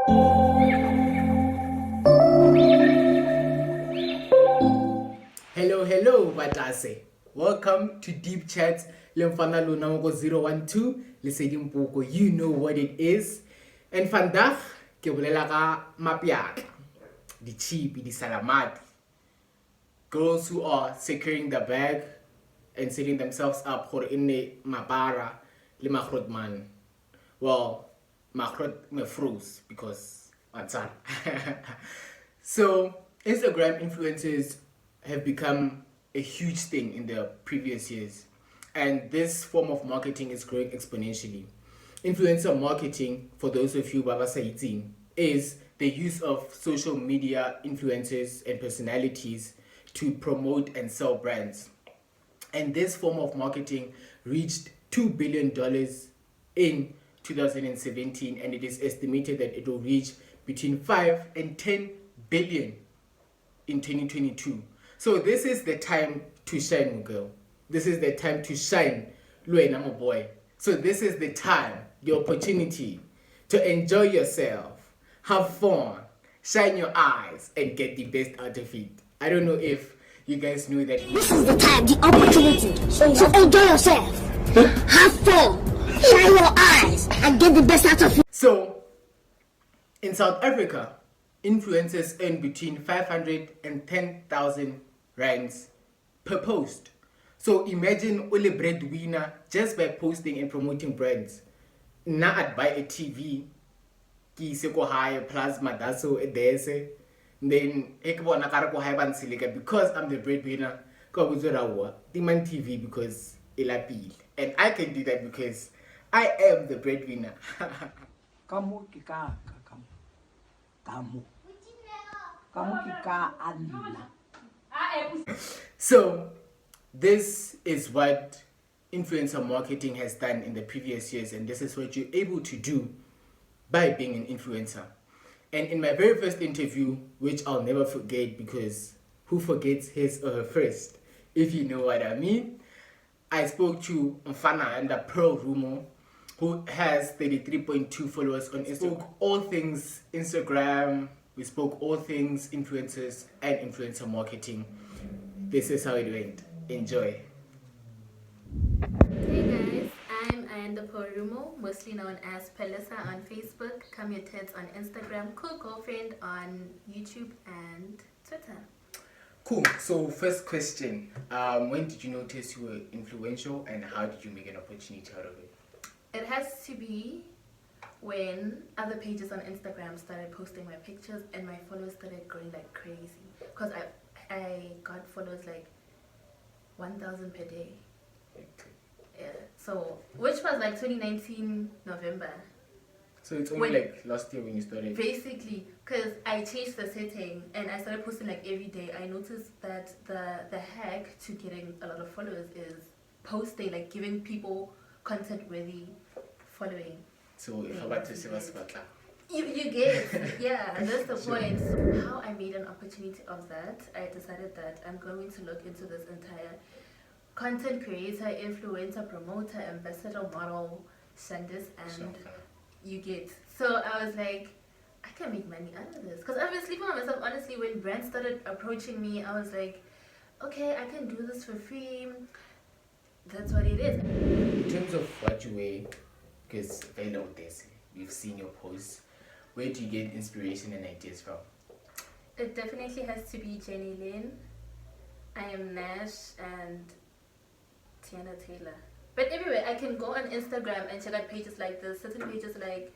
Hello, Batase. Welcome to Deep Chats. Lemfana Luna 012. Lesedi Mpoko, you know what it is. And vandag ke bolela ka mapiatla, di cheap, di salamati. Girls who are securing the bag and setting themselves up for inne mabara le magrot man. Well, magrot mefroos because what's So Instagram influencers have become a huge thing in the previous years, and this form of marketing is growing exponentially. Influencer marketing, for those of you Baba Saitin, is the use of social media influencers and personalities to promote and sell brands. And this form of marketing reached $2 billion in 2017, and it is estimated that it will reach between 5 and 10 billion in 2022. So this is the time to shine, girl. This is the time to shine, Luena, my boy. So this is the time, the opportunity to enjoy yourself, have fun, shine your eyes, and get the best out of it. I don't know if you guys know that. This is the time, the opportunity to enjoy yourself, have fun, shine your eyes, and get the best out of it. So, in South Africa, influencers earn between 500 and 10,000 rands per post. So imagine Ole breadwinner just by posting and promoting brands. Now I'd buy a TV, ki se ko high plasma daso edese. Then ekbona kare ko high ban silika because I'm the breadwinner. Ko buzora demand TV because elapil. And I can do that because I am the breadwinner. Kamu kika kamu kika Allah. So, this is what influencer marketing has done in the previous years, and this is what you're able to do by being an influencer. And in my very first interview, which I'll never forget because who forgets his or her first, if you know what I mean, I spoke to Ayanda Rumo, who has 33.2 followers on Instagram. We spoke all things Instagram, we spoke all things influencers and influencer marketing. This is how it went. Enjoy. Hey guys, I'm Ayanda Rumo, mostly known as Pearlissa on Facebook, Come Your Tits on Instagram, Cool Girlfriend on YouTube and Twitter. Cool. So first question, when did you notice you were influential and how did you make an opportunity out of it? It has to be when other pages on Instagram started posting my pictures and my followers started growing like crazy. Because I got followers like 1,000 per day. Okay. Yeah. So, which was like 2019 November. So it's only like last year when you started? Basically, because I changed the setting and I started posting like every day. I noticed that the hack to getting a lot of followers is posting, like giving people content-worthy following. So if I were to say what's about You get, yeah, that's the point. So how I made an opportunity of that, I decided that I'm going to look into this entire content creator, influencer, promoter, ambassador model, Shandis, and you get. So I was like, I can make money out of this. Because I've been sleeping on myself. Honestly, when brands started approaching me, I was like, okay, I can do this for free. That's what it is. In terms of what you wear, because very long days, we've seen your posts, where do you get inspiration and ideas from? It definitely has to be Jenny Lynn, I Am Nash, and Tiana Taylor. But anyway, I can go on Instagram and check out pages like this, certain pages like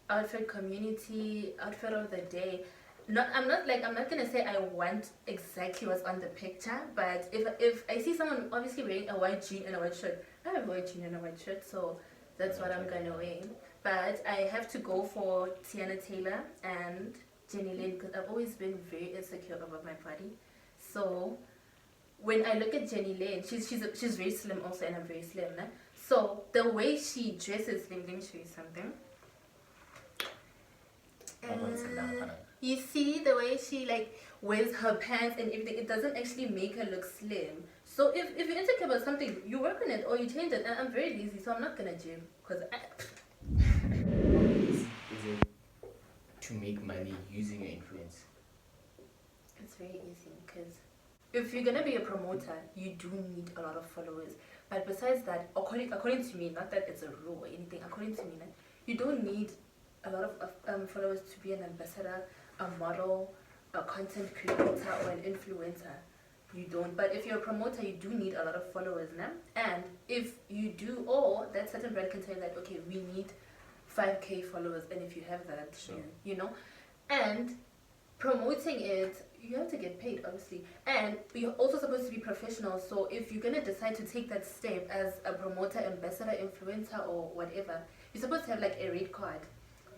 Outfit Community, Outfit of the Day. I'm not gonna say I want exactly what's on the picture, but if I see someone obviously wearing a white jean and a white shirt, I have a white jean and a white shirt, so that's what I'm gonna wear. But I have to go for Tiana Taylor and Jenny Lynn because I've always been very insecure about my body. So when I look at Jenny Lynn, she's very slim also, and I'm very slim. Nah? So the way she dresses, let me show you something. You see the way she like wears her pants and everything, it doesn't actually make her look slim. So if you're insecure about something, you work on it or you change it. And I'm very lazy, so I'm not gonna gym because to make money using your influence? It's very easy because if you're gonna be a promoter, you do need a lot of followers. But besides that, according to me, not that it's a rule or anything, according to me, you don't need a lot of followers to be an ambassador, a model, a content creator, or an influencer. You don't. But if you're a promoter, you do need a lot of followers, nah? And if you do, or that certain brand can tell you that, okay, we need 5K followers, and if you have that, Sure. you know, and promoting it, you have to get paid, obviously, and you're also supposed to be professional. So if you're gonna decide to take that step as a promoter, ambassador, influencer, or whatever, you're supposed to have like a rate card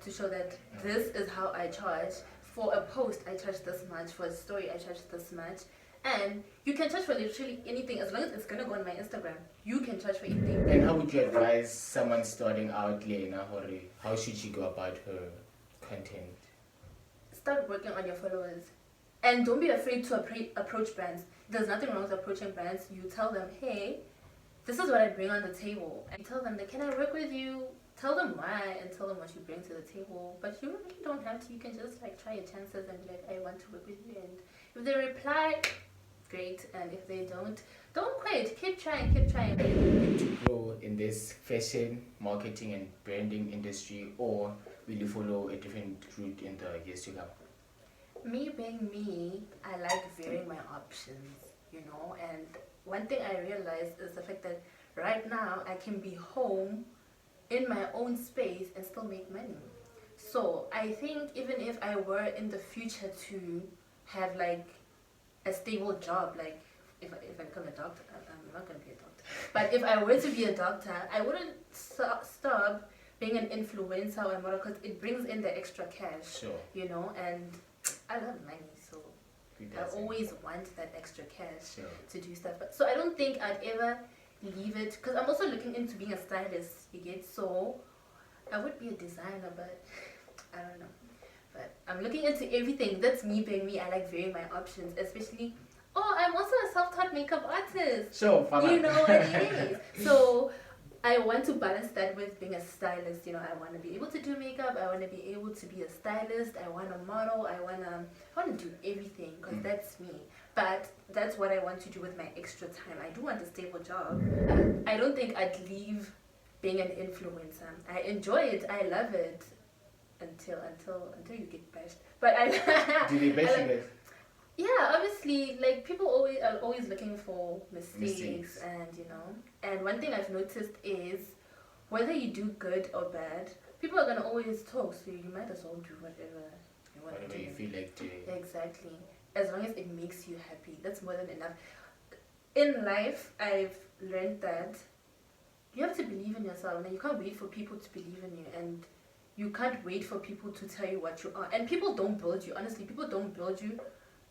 to show that this is how I charge. For a post, I charge this much. For a story, I charge this much. And you can charge for literally anything as long as it's gonna go on my Instagram. You can charge for anything. And how would you advise someone starting out, Lena Hori? How should she go about her content? Start working on your followers. And don't be afraid to approach brands. There's nothing wrong with approaching brands. You tell them, hey, this is what I bring on the table. And you tell them that, can I work with you? Tell them why and tell them what you bring to the table. But you really don't have to. You can just like try your chances and be like, I want to work with you. And if they reply, great. And if they don't quit. Keep trying, keep trying. To grow in this fashion, marketing, and branding industry, or will you follow a different route in the years to come? Me being me, I like varying my options, you know. And one thing I realized is the fact that right now I can be home in my own space and still make money. So I think even if I were in the future to have like a stable job, like if I become a doctor, I'm not going to be a doctor, but if I were to be a doctor, I wouldn't stop being an influencer or a model because it brings in the extra cash, Sure. you know. And I love money, so Who I doesn't? always want that extra cash Sure. to do stuff. But so I don't think I'd ever leave it because I'm also looking into being a stylist. You get, so I would be a designer, but I don't know. But I'm looking into everything. That's me being me. I like varying my options, especially. Oh, I'm also a self-taught makeup artist. Sure, You know what it is. So I want to balance that with being a stylist. You know, I want to be able to do makeup. I want to be able to be a stylist. I want to model. I want to do everything because that's me. But that's what I want to do with my extra time. I do want a stable job. I don't think I'd leave being an influencer. I enjoy it. I love it until you get bashed. But I Do they bash I you guys? yeah, obviously, like people are always looking for mistakes, Mistakes. and you know. And one thing I've noticed is whether you do good or bad, people are gonna always talk. So you might as well do whatever you want to Whatever do. you feel like doing. Exactly. As long as it makes you happy, that's more than enough. In life, I've learned that you have to believe in yourself, and you can't wait for people to believe in you, and you can't wait for people to tell you what you are. And people don't build you. Honestly, people don't build you.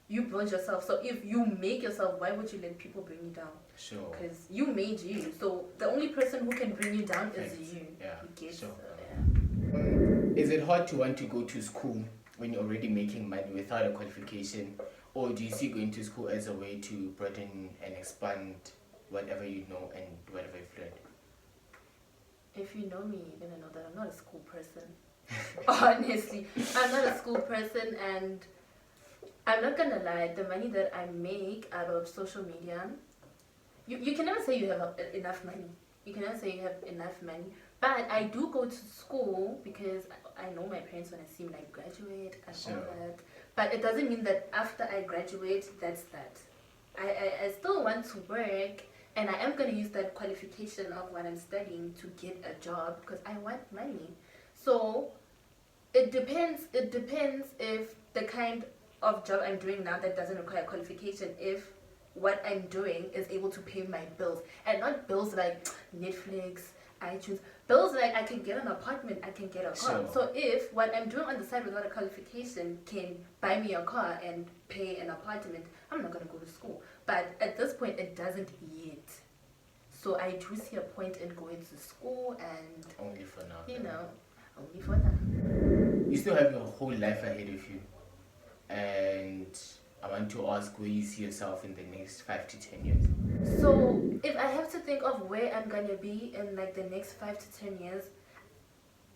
You build yourself. So if you make yourself, why would you let people bring you down? Sure. Because you made you. So the only person who can bring you down is Thanks. you. Yeah, You get, sure. so, yeah. Is it hard to want to go to school when you're already making money without a qualification? Or do you see going to school as a way to broaden and expand whatever you know and whatever you've learned? If you know me, you're gonna know that I'm not a school person. Honestly, I'm not a school person, and I'm not gonna lie. The money that I make out of social media, you can never say you have enough money. You can never say you have enough money. But I do go to school because I know my parents when I see me like graduate and all Sure. that. But it doesn't mean that after I graduate, that's that. I still want to work, and I am going to use that qualification of what I'm studying to get a job because I want money. So it depends if the kind of job I'm doing now that doesn't require qualification, if what I'm doing is able to pay my bills, and not bills like Netflix, iTunes, bills like I can get an apartment, I can get a car. Sure. So if what I'm doing on the side without a qualification can buy me a car and pay an apartment, I'm not going to go to school. But at this point, it doesn't yet. So I do see a point in going to school, and Only for now. you know, only for now. You still have your whole life ahead of you. And I want to ask where you see yourself in the next 5 to 10 years. So if I have to think of where I'm gonna be in like the next 5 to 10 years,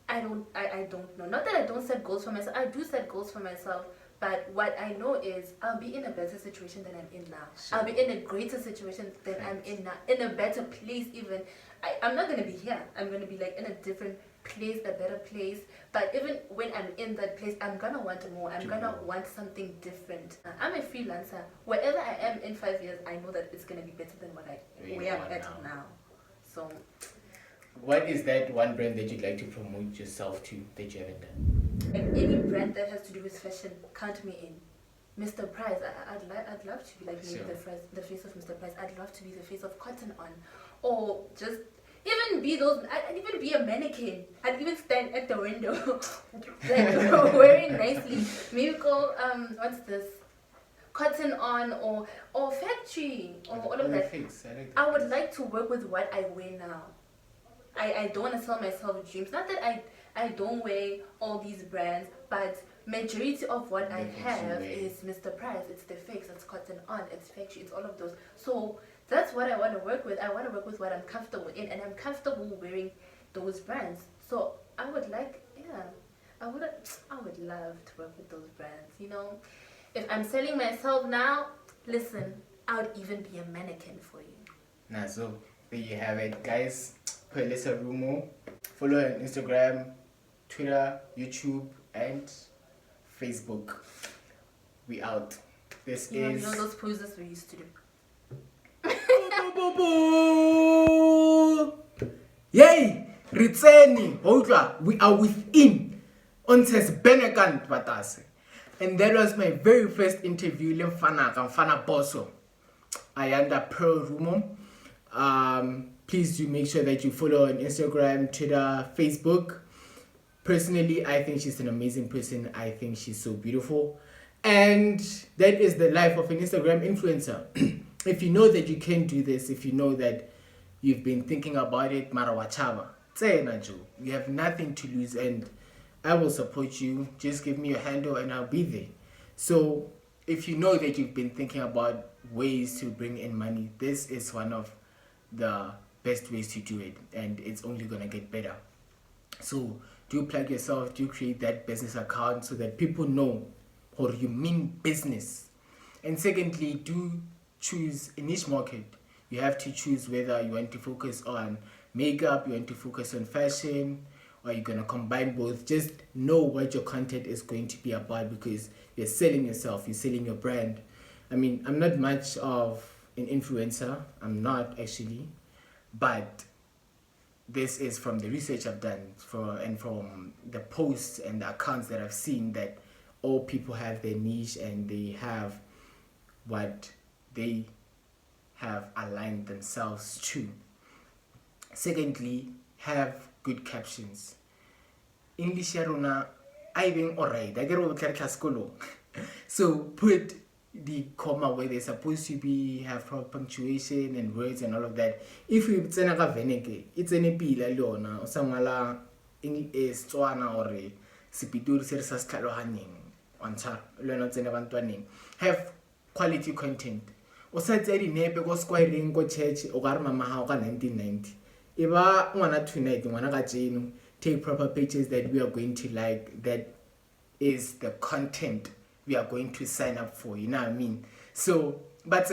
I don't know. Not that I don't set goals for myself. I do set goals for myself. But what I know is I'll be in a better situation than I'm in now. Sure. I'll be in a greater situation than I'm in now. In a better place even. I'm not going to be here. I'm going to be like in a different place, a better place. But even when I'm in that place, I'm going to want more. I'm going to want something different. I'm a freelancer. Wherever I am in 5 years, I know that it's going to be better than where I'm at now. So... What is that one brand that you'd like to promote yourself to that you haven't done? And any brand that has to do with fashion, count me in. Mr. Price, I'd love to be like Sure. the face of Mr. Price. I'd love to be the face of Cotton On, or just even be those. I'd even be a mannequin. I'd even stand at the window, like wearing nicely. Maybe go what's this? Cotton On or Factory or all of that. I would like to work with what I wear now. I don't want to sell myself dreams. Not that I don't wear all these brands, but majority of what I have is Mr. Price. It's the Fix, it's Cotton On, it's Factory, it's all of those. So that's what I want to work with. I want to work with what I'm comfortable in, and I'm comfortable wearing those brands. So I would like, I would love to work with those brands. You know, if I'm selling myself now, listen, I would even be a mannequin for you. Nah, so there you have it, guys. Pearlissa Rumo. Follow her on Instagram, Twitter, YouTube, and Facebook. We out. This You is. know those poses we used to do. Yay! Ritseni, Hodla, we are within. On says Benekant Batase. And that was my very first interview. Lemfana Bosso. Ayanda Pearl Rumo. Please do make sure that you follow her on Instagram, Twitter, Facebook. Personally, I think she's an amazing person. I think she's so beautiful. And that is the life of an Instagram influencer. If you know that you can do this, if you know that you've been thinking about it, Marawachava, you have nothing to lose, and I will support you. Just give me your handle and I'll be there. So if you know that you've been thinking about ways to bring in money, this is one of the best ways to do it, and it's only gonna get better. So do plug yourself, do create that business account so that people know or you mean business. And secondly, do choose a niche market. You have to choose whether you want to focus on makeup, you want to focus on fashion, or you're gonna combine both. Just know what your content is going to be about, because you're selling yourself, you're selling your brand. I mean, I'm not much of an influencer, I'm not actually, but this is from the research I've done and from the posts and the accounts that I've seen, that all people have their niche and they have what they have aligned themselves to. Secondly, have good captions. English yarona I being alright. I get over class. So put the comma where they're supposed to be, have proper punctuation and words and all of that. If you tsena ka veneke, it's any pila leona o sangala English Tswana or Sipitori se sa stlhaloganeng ontsha lona tsena bantwaneng. Have quality content. O sa tse di nepe go squaring go church o ga re mama ha ka 1990. Iba ngwana tonight ngwana ka tseno, take proper pictures that we are going to like, that is the content we are going to sign up for, you know what I mean? So, but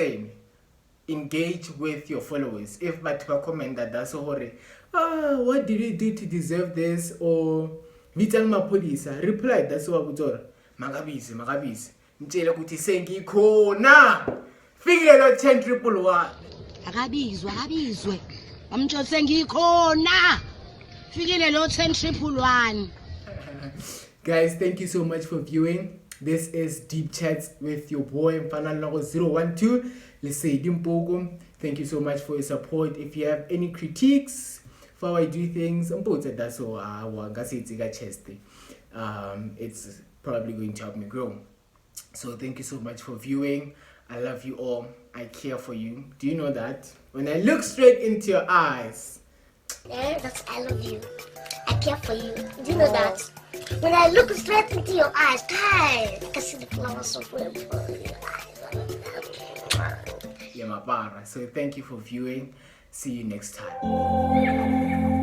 engage with your followers. If but comment that that's all, what did you do to deserve this? Or mitang mapolisa, reply, that's what we do. Magabizi. Mtshela ukuthi sengikhona. Fikile lo 10,111. Akabizwe. Amtsho sengikhona. Fikile lo 10,111. Guys, thank you so much for viewing. This is Deep Chats with your boy Mfana 012. Lesedi Mpogo. Thank you so much for your support. If you have any critiques for how I do things, it's probably going to help me grow. So thank you so much for viewing. I love you all. I care for you. Do you know that? When I look straight into your eyes, Yeah, that's I love you. I care for you. Do you know that? When I look straight into your eyes, I can see the flowers of your eyes. yeah, my bar. So thank you for viewing. See you next time.